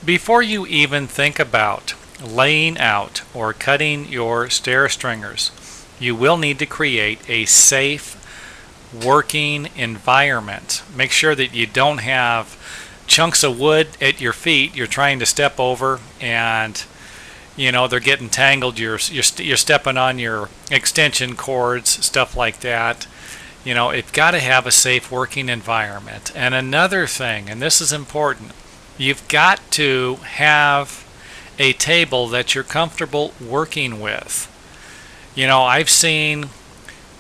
Before you even think about laying out or cutting your stair stringers, you will need to create a safe working environment. Make sure that you don't have chunks of wood at your feet you're trying to step over, and they're getting tangled. You're stepping on your extension cords, stuff like that. It's got to have a safe working environment. And another thing, and this is important, you've got to have a table that you're comfortable working with. I've seen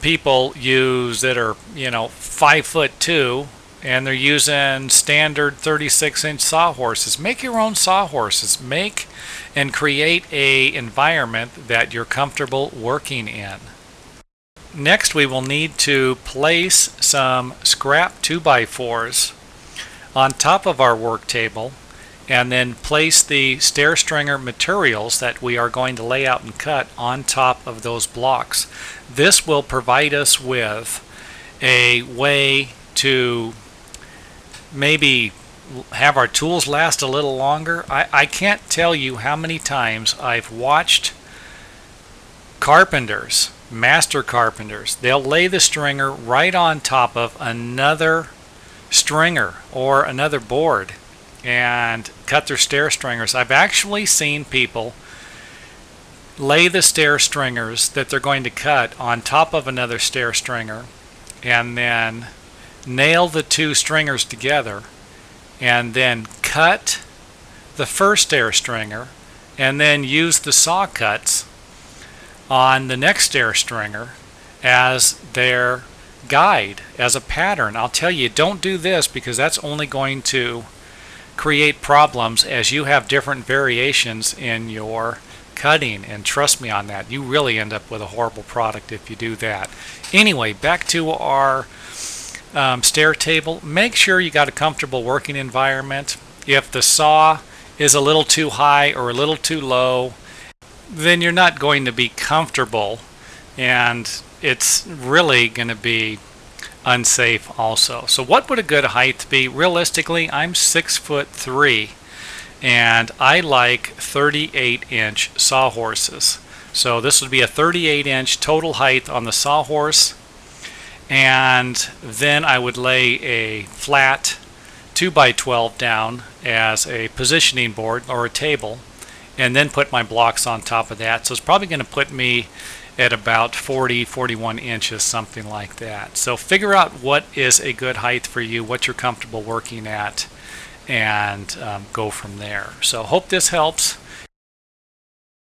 people use that are 5'2", and they're using standard 36-inch sawhorses. Make your own sawhorses. Make and create a environment that you're comfortable working in. Next, we will need to place some scrap 2x4s on top of our work table, and then place the stair stringer materials that we are going to lay out and cut on top of those blocks. This will provide us with a way to maybe have our tools last a little longer. I can't tell you how many times I've watched carpenters, master carpenters, they'll lay the stringer right on top of another stringer or another board and cut their stair stringers. I've actually seen people lay the stair stringers that they're going to cut on top of another stair stringer, and then nail the two stringers together, and then cut the first stair stringer, and then use the saw cuts on the next stair stringer as their guide, as a pattern. I'll tell you, don't do this, because that's only going to create problems as you have different variations in your cutting, and trust me on that, you really end up with a horrible product if you do that. Anyway, back to our stair table. Make sure you got a comfortable working environment. If the saw is a little too high or a little too low, then you're not going to be comfortable, and it's really going to be unsafe also. So what would a good height be? Realistically, I'm 6'3", and I like 38-inch sawhorses. So this would be a 38-inch total height on the sawhorse, and then I would lay a flat 2x12 down as a positioning board or a table, and then put my blocks on top of that. So it's probably going to put me at about 41 inches, something like that. So figure out what is a good height for you, what you're comfortable working at, and go from there. So hope this helps.